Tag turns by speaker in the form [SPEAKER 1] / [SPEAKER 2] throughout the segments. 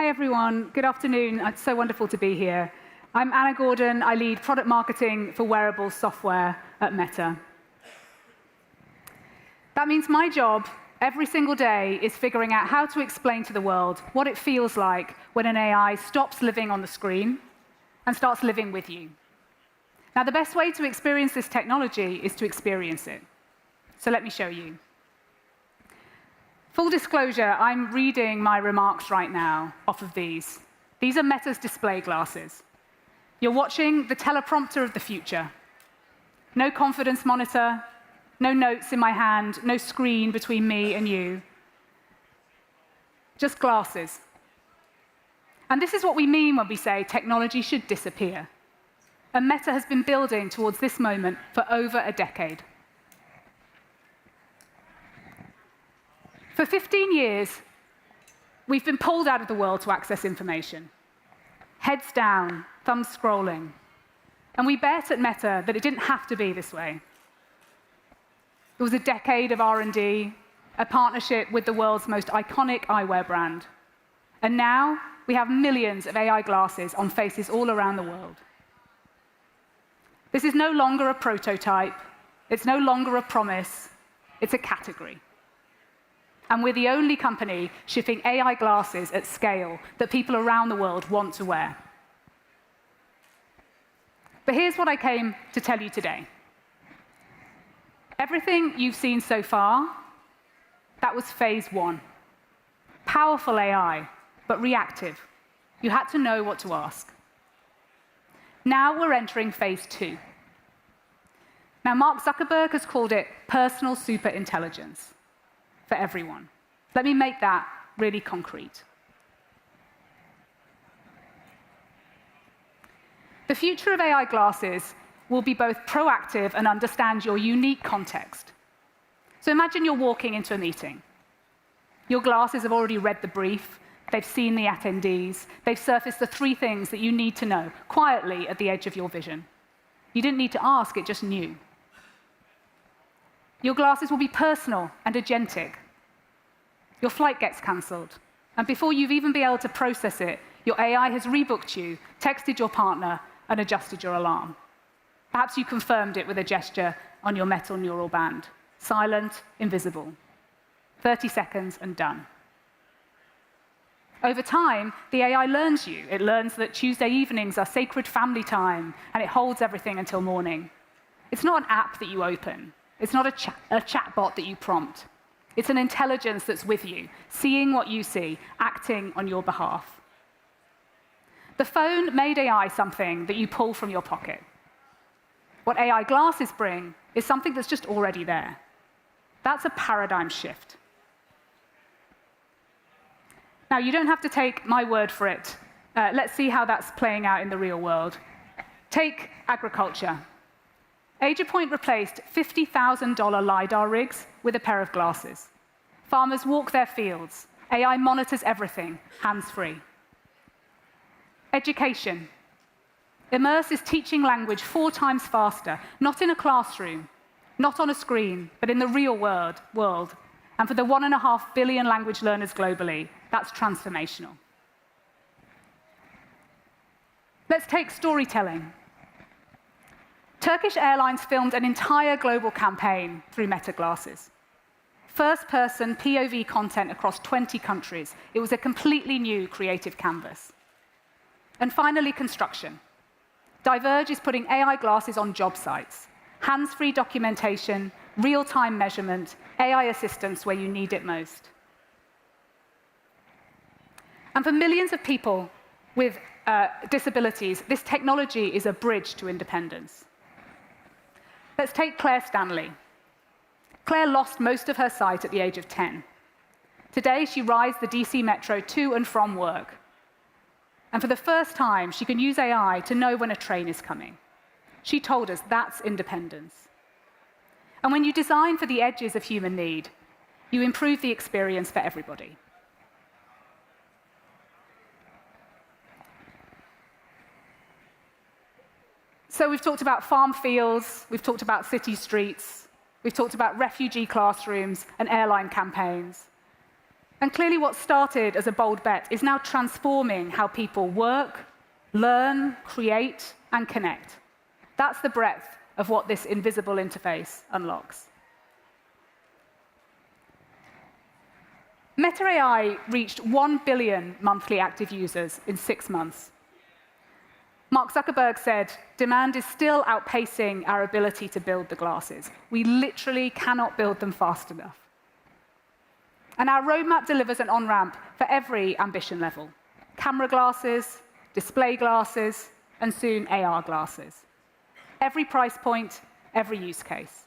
[SPEAKER 1] Hi, everyone. Good afternoon. It's so wonderful to be here. I'm Anna Gordon. I lead product marketing for wearable software at Meta. That means my job every single day is figuring out how to explain to the world what it feels like when an AI stops living on the screen and starts living with you. Now, the best way to experience this technology is to experience it. So let me show you. Full disclosure, I'm reading my remarks right now off of these. These are Meta's display glasses. You're watching the teleprompter of the future. No confidence monitor, no notes in my hand, no screen between me and you. Just glasses. And this is what we mean when we say technology should disappear. And Meta has been building towards this moment for over a decade. For 15 years, we've been pulled out of the world to access information. Heads down, thumbs scrolling. And we bet at Meta that it didn't have to be this way. It was a decade of R&D, a partnership with the world's most iconic eyewear brand. And now, we have millions of AI glasses on faces all around the world. This is no longer a prototype. It's no longer a promise. It's a category. And we're the only company shipping AI glasses at scale that people around the world want to wear. But here's what I came to tell you today. Everything you've seen so far, that was phase one. Powerful AI, but reactive. You had to know what to ask. Now we're entering phase two. Now, Mark Zuckerberg has called it personal superintelligence for everyone. Let me make that really concrete. The future of AI glasses will be both proactive and understand your unique context. So imagine you're walking into a meeting. Your glasses have already read the brief, they've seen the attendees, they've surfaced the three things that you need to know quietly at the edge of your vision. You didn't need to ask, it just knew. Your glasses will be personal and agentic. Your flight gets cancelled, and before you've even been able to process it, your AI has rebooked you, texted your partner, and adjusted your alarm. Perhaps you confirmed it with a gesture on your metal neural band. Silent, invisible. 30 seconds and done. Over time, the AI learns you. It learns that Tuesday evenings are sacred family time, and it holds everything until morning. It's not an app that you open. It's not a chatbot that you prompt. It's an intelligence that's with you, seeing what you see, acting on your behalf. The phone made AI something that you pull from your pocket. What AI glasses bring is something that's just already there. That's a paradigm shift. Now, you don't have to take my word for it. Let's see how that's playing out in the real world. Take agriculture. AgeaPoint replaced $50,000 LiDAR rigs with a pair of glasses. Farmers walk their fields. AI monitors everything, hands-free. Education. Immerse is teaching language 4 times faster, not in a classroom, not on a screen, but in the real world. And for the 1.5 billion language learners globally, that's transformational. Let's take storytelling. Turkish Airlines filmed an entire global campaign through Meta glasses. First-person POV content across 20 countries. It was a completely new creative canvas. And finally, construction. Diverge is putting AI glasses on job sites. Hands-free documentation, real-time measurement, AI assistance where you need it most. And for millions of people with disabilities, this technology is a bridge to independence. Let's take Claire Stanley. Claire lost most of her sight at the age of 10. Today, she rides the DC Metro to and from work. And for the first time, she can use AI to know when a train is coming. She told us that's independence. And when you design for the edges of human need, you improve the experience for everybody. So we've talked about farm fields, we've talked about city streets, we've talked about refugee classrooms and airline campaigns. And clearly what started as a bold bet is now transforming how people work, learn, create, and connect. That's the breadth of what this invisible interface unlocks. Meta AI reached 1 billion monthly active users in 6 months. Mark Zuckerberg said, demand is still outpacing our ability to build the glasses. We literally cannot build them fast enough. And our roadmap delivers an on-ramp for every ambition level. Camera glasses, display glasses, and soon AR glasses. Every price point, every use case.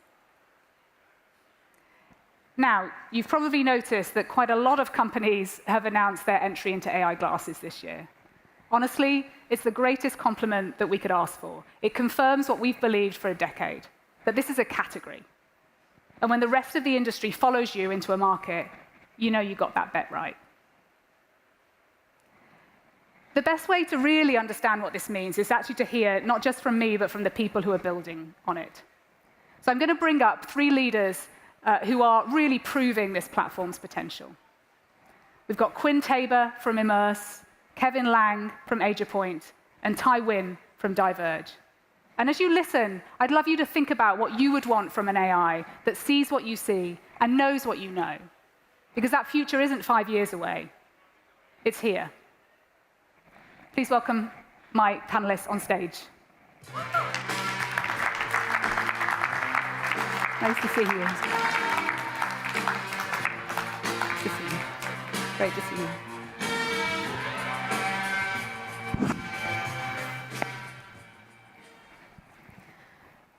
[SPEAKER 1] Now, you've probably noticed that quite a lot of companies have announced their entry into AI glasses this year. Honestly, it's the greatest compliment that we could ask for. It confirms what we've believed for a decade, that this is a category. And when the rest of the industry follows you into a market, you know you got that bet right. The best way to really understand what this means is actually to hear, not just from me, but from the people who are building on it. So I'm going to bring up 3 leaders who are really proving this platform's potential. We've got Quinn Tabor from Immerse, Kevin Lang from AgePoint, and Tai Winn from Diverge. And as you listen, I'd love you to think about what you would want from an AI that sees what you see and knows what you know. Because that future isn't 5 years away. It's here. Please welcome my panelists on stage. Nice to see you. Nice to see you. Great to see you.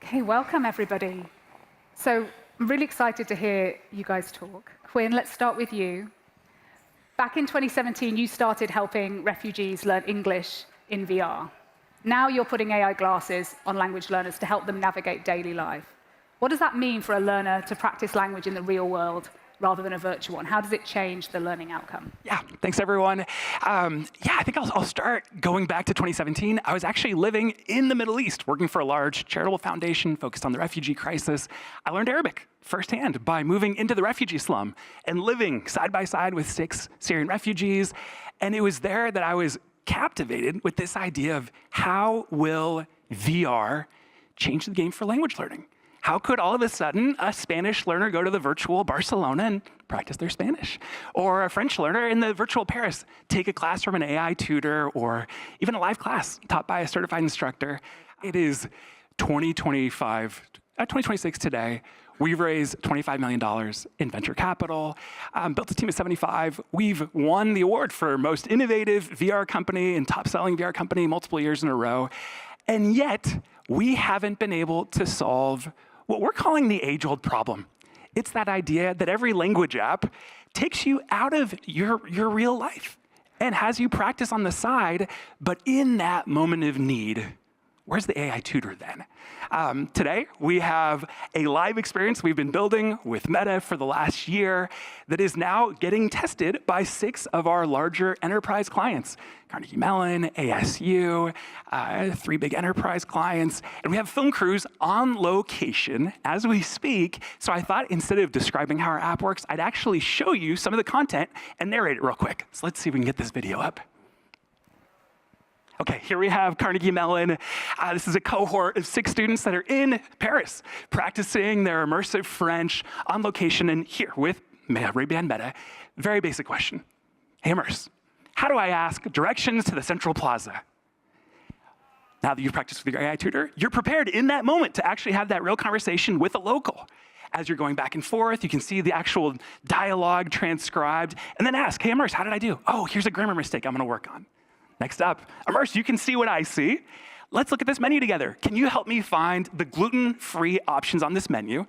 [SPEAKER 1] Okay, welcome everybody. So I'm really excited to hear you guys talk. Quinn, let's start with you. Back in 2017, you started helping refugees learn English in VR. Now you're putting AI glasses on language learners to help them navigate daily life. What does that mean for a learner to practice language in the real world rather than a virtual one? How does it change the learning outcome?
[SPEAKER 2] Yeah, thanks everyone. I think I'll start going back to 2017. I was actually living in the Middle East, working for a large charitable foundation focused on the refugee crisis. I learned Arabic firsthand by moving into the refugee slum and living side by side with 6 Syrian refugees. And it was there that I was captivated with this idea of how will VR change the game for language learning? How could all of a sudden a Spanish learner go to the virtual Barcelona and practice their Spanish? Or a French learner in the virtual Paris take a class from an AI tutor or even a live class taught by a certified instructor? It is 2026 today. We've raised $25 million in venture capital, built a team of 75. We've won the award for most innovative VR company and top-selling VR company multiple years in a row. And yet, we haven't been able to solve what we're calling the age-old problem. It's that idea that every language app takes you out of your real life and has you practice on the side, but in that moment of need, where's the AI tutor then? Today, we have a live experience we've been building with Meta for the last year that is now getting tested by 6 of our larger enterprise clients. Carnegie Mellon, ASU, 3 big enterprise clients. And we have film crews on location as we speak. So I thought instead of describing how our app works, I'd actually show you some of the content and narrate it real quick. So let's see if we can get this video up. Okay, here we have Carnegie Mellon. This is a cohort of 6 students that are in Paris, practicing their immersive French on location and here with Ray-Ban Meta. Very basic question. Hey, Immerse, how do I ask directions to the Central Plaza? Now that you've practiced with your AI tutor, you're prepared in that moment to actually have that real conversation with a local. As you're going back and forth, you can see the actual dialogue transcribed, and then ask, hey, Immerse, how did I do? Oh, here's a grammar mistake I'm gonna work on. Next up, Immerse, you can see what I see. Let's look at this menu together. Can you help me find the gluten-free options on this menu?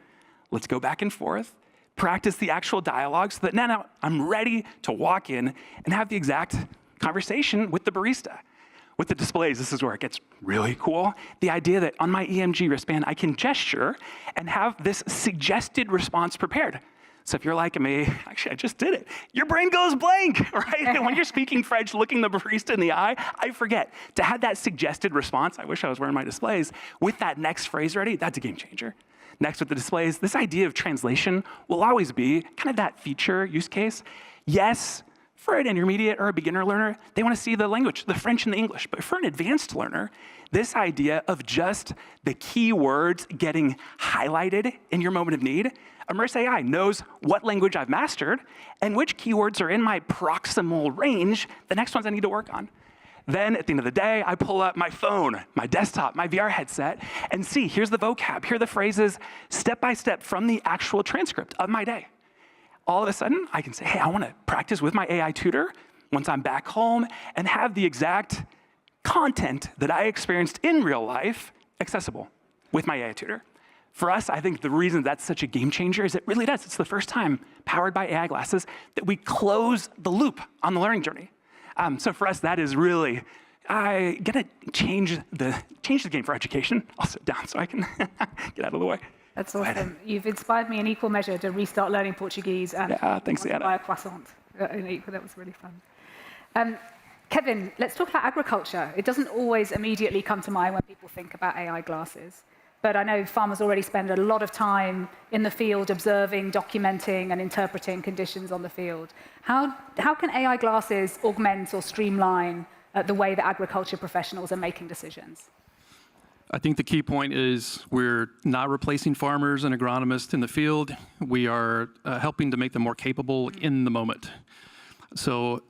[SPEAKER 2] Let's go back and forth, practice the actual dialogue so that now I'm ready to walk in and have the exact conversation with the barista. With the displays, this is where it gets really cool. The idea that on my EMG wristband, I can gesture and have this suggested response prepared. So if you're like me, actually, I just did it. Your brain goes blank, right? And when you're speaking French, looking the barista in the eye, I forget. To have that suggested response, I wish I was wearing my displays, with that next phrase ready, that's a game changer. Next with the displays, this idea of translation will always be kind of that feature use case. Yes, for an intermediate or a beginner learner, they want to see the language, the French and the English. But for an advanced learner, this idea of just the key words getting highlighted in your moment of need, Immerse AI knows what language I've mastered and which keywords are in my proximal range, the next ones I need to work on. Then at the end of the day, I pull up my phone, my desktop, my VR headset, and see, here's the vocab, here are the phrases step by step from the actual transcript of my day. All of a sudden, I can say, hey, I want to practice with my AI tutor once I'm back home and have the exact content that I experienced in real life accessible with my AI tutor. For us, I think the reason that's such a game changer is it really does. It's the first time, powered by AI glasses, that we close the loop on the learning journey. So for us, that is really gonna change the game for education. I'll sit down so I can get out of the way.
[SPEAKER 1] That's awesome. You've inspired me in equal measure to restart learning Portuguese and
[SPEAKER 2] thanks,
[SPEAKER 1] to buy a croissant. That was really fun. Kevin, let's talk about agriculture. It doesn't always immediately come to mind when people think about AI glasses. But I know farmers already spend a lot of time in the field observing, documenting, and interpreting conditions on the field. How can AI glasses augment or streamline the way that agriculture professionals are making decisions?
[SPEAKER 3] I think the key point is we're not replacing farmers and agronomists in the field. We are helping to make them more capable in the moment. So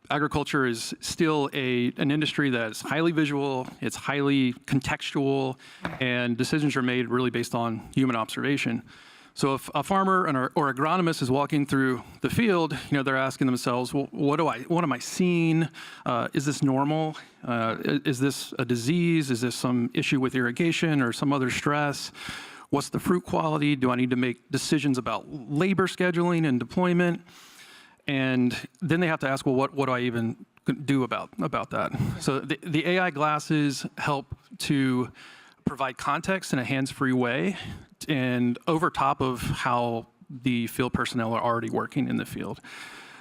[SPEAKER 3] agriculture is still an industry that's highly visual, it's highly contextual, and decisions are made really based on human observation. So if a farmer or agronomist is walking through the field, they're asking themselves, well, what am I seeing? Is this normal? Is this a disease? Is this some issue with irrigation or some other stress? What's the fruit quality? Do I need to make decisions about labor scheduling and deployment? And then they have to ask, well, what do I even do about that? So the AI glasses help to provide context in a hands-free way and over top of how the field personnel are already working in the field,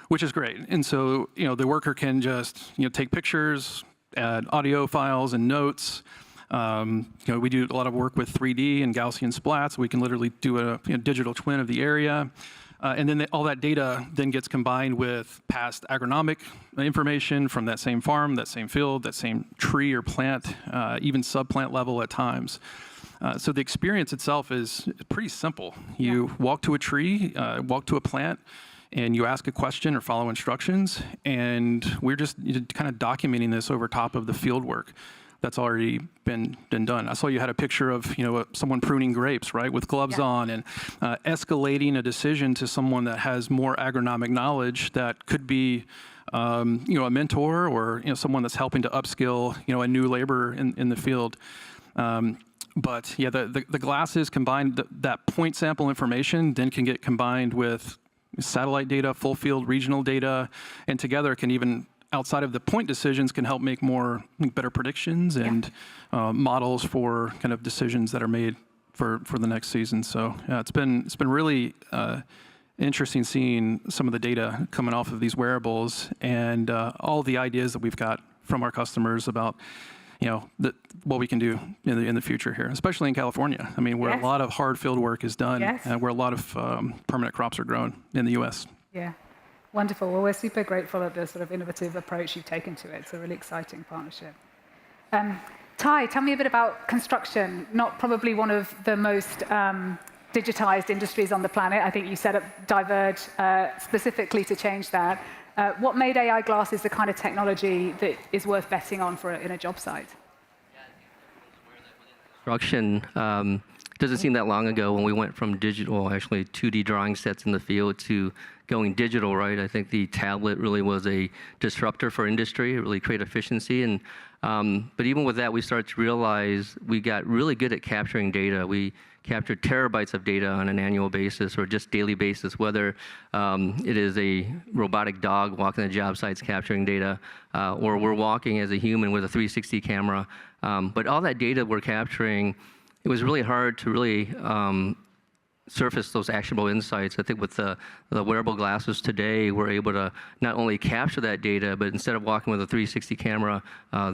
[SPEAKER 3] which is great. And so, the worker can just, take pictures, add audio files and notes. We do a lot of work with 3D and Gaussian splats. We can literally do a digital twin of the area. And then all that data then gets combined with past agronomic information from that same farm, that same field, that same tree or plant, even subplant level at times. So the experience itself is pretty simple. You walk to a tree, walk to a plant, and you ask a question or follow instructions, and we're just kind of documenting this over top of the field work that's already been done. I saw you had a picture of someone pruning grapes, right, with gloves on, and escalating a decision to someone that has more agronomic knowledge that could be a mentor or someone that's helping to upskill a new laborer in the field. But yeah, the glasses combined, that point sample information then can get combined with satellite data, full field regional data, and together can even, outside of the point decisions, can help make better predictions and models for kind of decisions that are made for the next season. So yeah, it's been really interesting seeing some of the data coming off of these wearables and all the ideas that we've got from our customers about what we can do in the future here, especially in California. I mean, where a lot of hard field work is done, and where a lot of permanent crops are grown in the U.S.
[SPEAKER 1] Yeah, wonderful. Well, we're super grateful at the sort of innovative approach you've taken to it. It's a really exciting partnership. Ty, tell me a bit about construction. Not probably one of the most digitized industries on the planet. I think you set up Diverge specifically to change that. What made AI glasses the kind of technology that is worth betting on in a job site?
[SPEAKER 4] Construction doesn't seem that long ago when we went from digital, actually 2D drawing sets in the field, to going digital, right? I think the tablet really was a disruptor for industry. It really created efficiency. And but even with that, we started to realize we got really good at capturing data. We captured terabytes of data on an annual basis or just daily basis, whether it is a robotic dog walking the job sites capturing data, or we're walking as a human with a 360 camera. But all that data we're capturing, it was really hard to really surface those actionable insights. I think with the wearable glasses today, we're able to not only capture that data, but instead of walking with a 360 camera,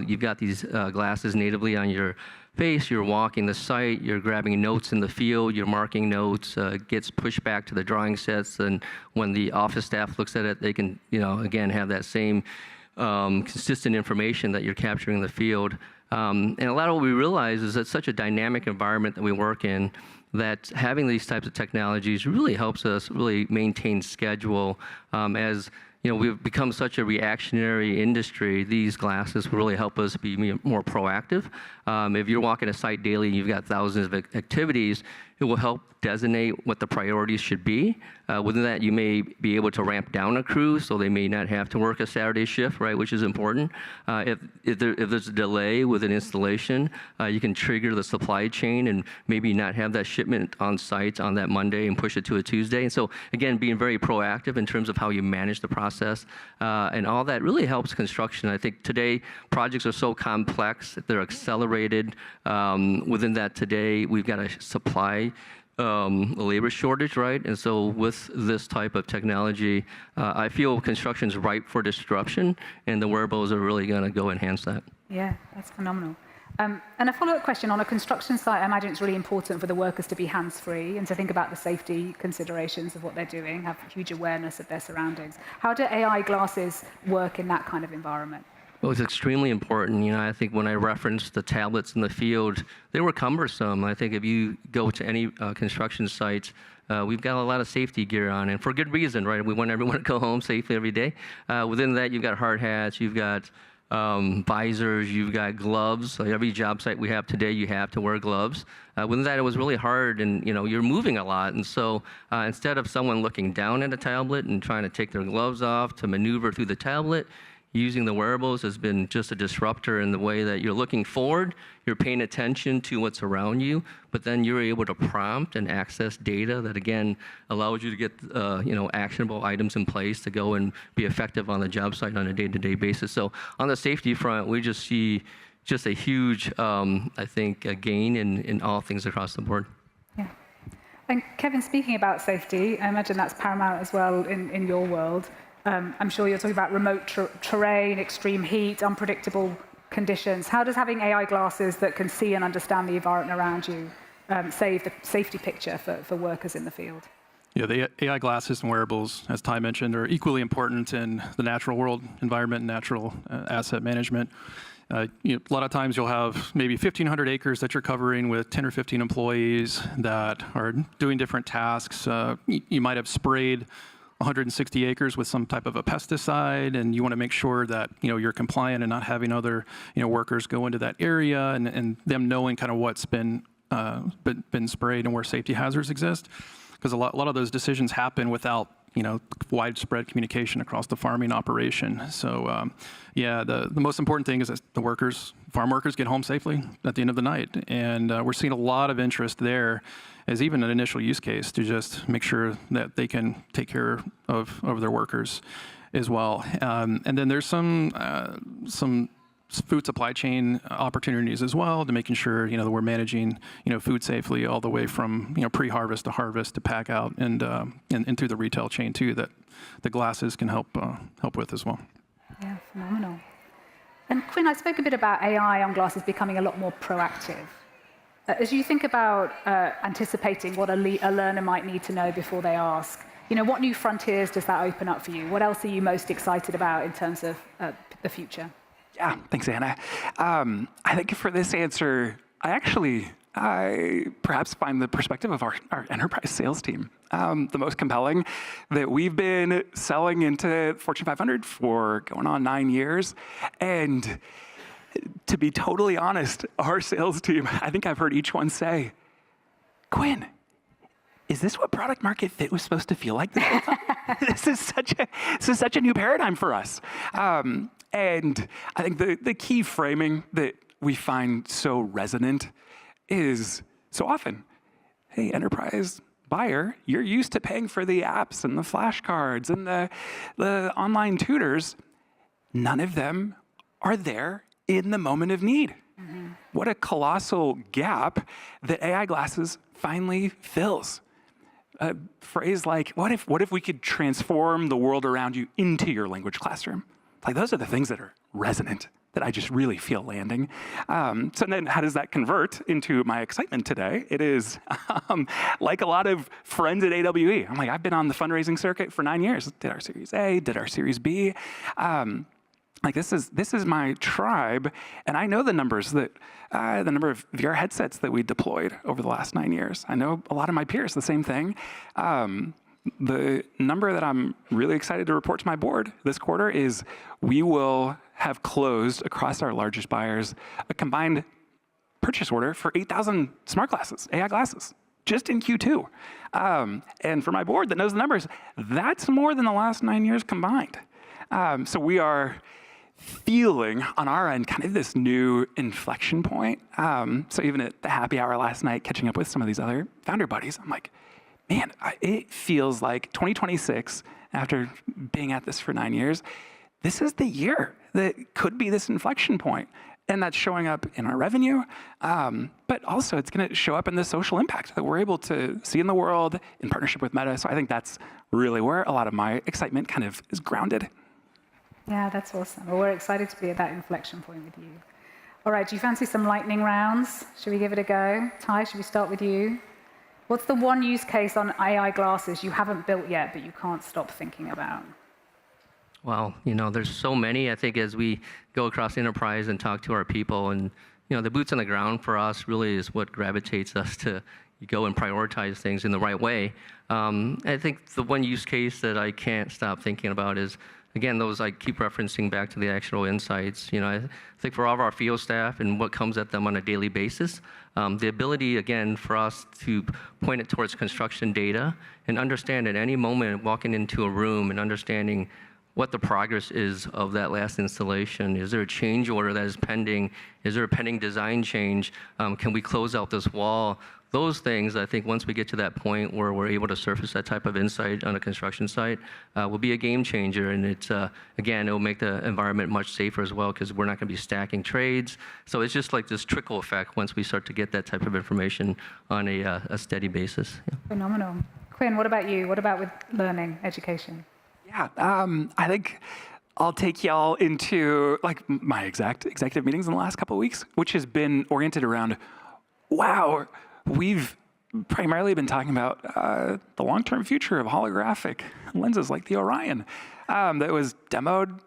[SPEAKER 4] you've got these glasses natively on your face. You're walking the site, you're grabbing notes in the field, you're marking notes, gets pushed back to the drawing sets, and when the office staff looks at it, they can, again, have that same consistent information that you're capturing in the field. And a lot of what we realize is that such a dynamic environment that we work in, that having these types of technologies really helps us really maintain schedule. As we've become such a reactionary industry, these glasses will really help us be more proactive. If you're walking a site daily and you've got thousands of activities, it will help designate what the priorities should be. Within that, you may be able to ramp down a crew, so they may not have to work a Saturday shift, right, which is important. If there's a delay with an installation, you can trigger the supply chain and maybe not have that shipment on site on that Monday and push it to a Tuesday. And so, again, being very proactive in terms of how you manage the process, and all that really helps construction. I think today, projects are so complex, they're accelerated. Within that today, we've got a supply labor shortage, right? And so with this type of technology, I feel construction's ripe for disruption, and the wearables are really going to go enhance that.
[SPEAKER 1] Yeah, that's phenomenal. And a follow-up question, on a construction site, I imagine it's really important for the workers to be hands-free and to think about the safety considerations of what they're doing, have huge awareness of their surroundings. How do AI glasses work in that kind of environment?
[SPEAKER 4] Well, it's extremely important. I think when I referenced the tablets in the field, they were cumbersome. I think if you go to any construction site, we've got a lot of safety gear on, and for good reason, right? We want everyone to go home safely every day. Within that, you've got hard hats, you've got visors, you've got gloves. Like every job site we have today, you have to wear gloves. Within that, it was really hard, and you're moving a lot, and so instead of someone looking down at a tablet and trying to take their gloves off to maneuver through the tablet, using the wearables has been just a disruptor in the way that you're looking forward, you're paying attention to what's around you, but then you're able to prompt and access data that, again, allows you to get actionable items in place to go and be effective on the job site on a day-to-day basis. So on the safety front, we just see just a huge, I think, a gain in all things across the board.
[SPEAKER 1] Yeah. And Kevin, speaking about safety, I imagine that's paramount as well in your world. I'm sure you're talking about remote terrain, extreme heat, unpredictable conditions. How does having AI glasses that can see and understand the environment around you save the safety picture for workers in the field?
[SPEAKER 3] Yeah, the AI glasses and wearables, as Ty mentioned, are equally important in the natural world environment and natural asset management. A lot of times you'll have maybe 1,500 acres that you're covering with 10 or 15 employees that are doing different tasks. You might have sprayed 160 acres with some type of a pesticide, and you want to make sure that you're compliant and not having other workers go into that area, and them knowing kind of what's been sprayed and where safety hazards exist, because a lot of those decisions happen without widespread communication across the farming operation. So the most important thing is that the farm workers get home safely at the end of the night, and we're seeing a lot of interest there as even an initial use case to just make sure that they can take care of their workers as well. And then there's some food supply chain opportunities as well, to making sure that we're managing food safely all the way from pre-harvest to harvest to pack out, and through the retail chain too, that the glasses can help with as well.
[SPEAKER 1] Yeah, phenomenal. And Quinn, I spoke a bit about AI on glasses becoming a lot more proactive. As you think about anticipating what a learner might need to know before they ask, what new frontiers does that open up for you? What else are you most excited about in terms of the future?
[SPEAKER 2] Yeah, thanks, Anna. I think for this answer, I perhaps find the perspective of our enterprise sales team the most compelling. That we've been selling into Fortune 500 for going on 9 years, and to be totally honest, our sales team, I think I've heard each one say, Quinn, is this what product market fit was supposed to feel like this whole time? This is such a new paradigm for us. And I think the key framing that we find so resonant is so often, hey, enterprise buyer, you're used to paying for the apps and the flashcards and the online tutors. None of them are there in the moment of need. Mm-hmm. What a colossal gap that AI glasses finally fills. a phrase like, what if we could transform the world around you into your language classroom? Like, those are the things that are resonant, that I just really feel landing. So then how does that convert into my excitement today? It is like a lot of friends at AWE. I'm like, I've been on the fundraising circuit for 9 years. Did our Series A, did our Series B. Like this is my tribe, and I know the numbers that, the number of VR headsets that we deployed over the last 9 years. I know a lot of my peers, the same thing. The number that I'm really excited to report to my board this quarter is we will have closed across our largest buyers a combined purchase order for 8,000 smart glasses, AI glasses, just in Q2. And for my board that knows the numbers, that's more than the last 9 years combined. So we are feeling on our end kind of this new inflection point. So even at the happy hour last night, catching up with some of these other founder buddies, I'm like, man, it feels like 2026, after being at this for 9 years, this is the year that could be this inflection point. And that's showing up in our revenue, but also it's going to show up in the social impact that we're able to see in the world in partnership with Meta. So I think that's really where a lot of my excitement kind of is grounded.
[SPEAKER 1] Yeah, that's awesome. Well, we're excited to be at that inflection point with you. All right, do you fancy some lightning rounds? Should we give it a go? Ty, should we start with you? What's the one use case on AI glasses you haven't built yet, but you can't stop thinking about?
[SPEAKER 4] Well, there's so many. I think as we go across the enterprise and talk to our people, and the boots on the ground for us really is what gravitates us to go and prioritize things in the right way. I think the one use case that I can't stop thinking about is, again, those I keep referencing back to the actual insights. I think for all of our field staff and what comes at them on a daily basis, the ability, again, for us to point it towards construction data and understand at any moment walking into a room and understanding what the progress is of that last installation. Is there a change order that is pending? Is there a pending design change? Can we close out this wall? Those things, I think, once we get to that point where we're able to surface that type of insight on a construction site, will be a game changer. And it's, again, it will make the environment much safer as well, because we're not going to be stacking trades. So it's just like this trickle effect once we start to get that type of information on a steady basis. Yeah.
[SPEAKER 1] Phenomenal. Quinn, what about you? What about with learning, education?
[SPEAKER 2] Yeah, I think I'll take y'all into like my executive meetings in the last couple of weeks, which has been oriented around, wow, we've primarily been talking about the long-term future of holographic lenses like the Orion that was demoed,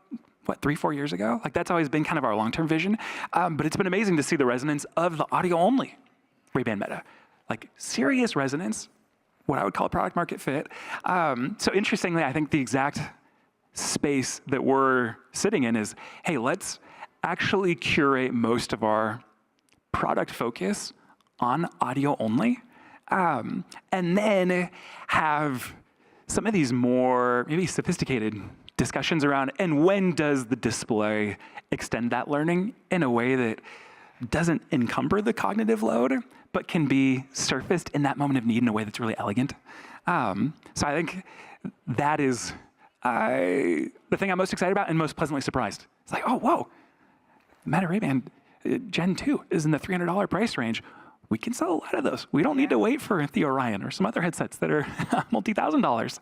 [SPEAKER 2] 3-4 years ago? Like that's always been kind of our long-term vision. But it's been amazing to see the resonance of the audio-only Ray-Ban Meta, like serious resonance, what I would call a product market fit. So interestingly, I think the exact space that we're sitting in is, hey, let's actually curate most of our product focus on audio only, and then have some of these more maybe sophisticated discussions around, and when does the display extend that learning in a way that doesn't encumber the cognitive load, but can be surfaced in that moment of need in a way that's really elegant. So I think that is the thing I'm most excited about and most pleasantly surprised. It's like, oh, whoa, Meta Ray-Ban Gen 2 is in the $300 price range. We can sell a lot of those. We don't need to wait for the Orion or some other headsets that are multi-$1,000s.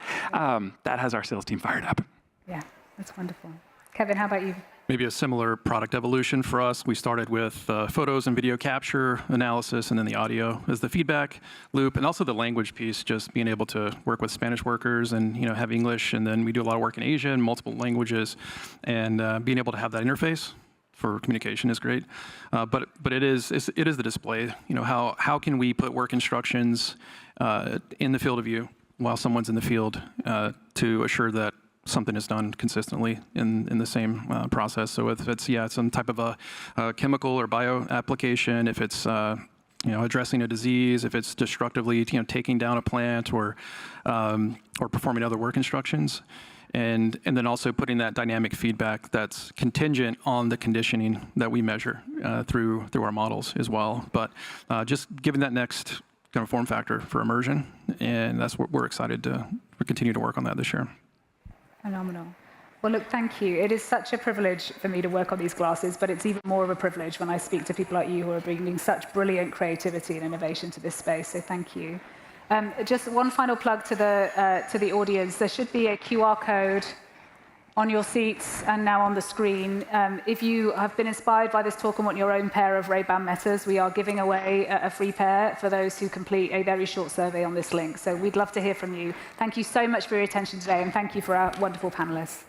[SPEAKER 2] That has our sales team fired up.
[SPEAKER 1] Yeah, that's wonderful. Kevin, how about you?
[SPEAKER 3] Maybe a similar product evolution for us. We started with photos and video capture analysis, and then the audio as the feedback loop, and also the language piece, just being able to work with Spanish workers and have English, and then we do a lot of work in Asia in multiple languages, and being able to have that interface for communication is great. But it is the display. How can we put work instructions in the field of view while someone's in the field to assure that something is done consistently in the same process. So if it's some type of a chemical or bio application, if it's addressing a disease, if it's destructively taking down a plant or performing other work instructions, and then also putting that dynamic feedback that's contingent on the conditioning that we measure through our models as well. But just giving that next kind of form factor for immersion, and that's what we're excited to continue to work on that this year.
[SPEAKER 1] Phenomenal. Well, look, thank you. It is such a privilege for me to work on these glasses, but it's even more of a privilege when I speak to people like you who are bringing such brilliant creativity and innovation to this space. So thank you. Just one final plug to the audience. There should be a QR code on your seats and now on the screen. If you have been inspired by this talk and want your own pair of Ray-Ban Metas, we are giving away a free pair for those who complete a very short survey on this link. So we'd love to hear from you. Thank you so much for your attention today, and thank you for our wonderful panelists.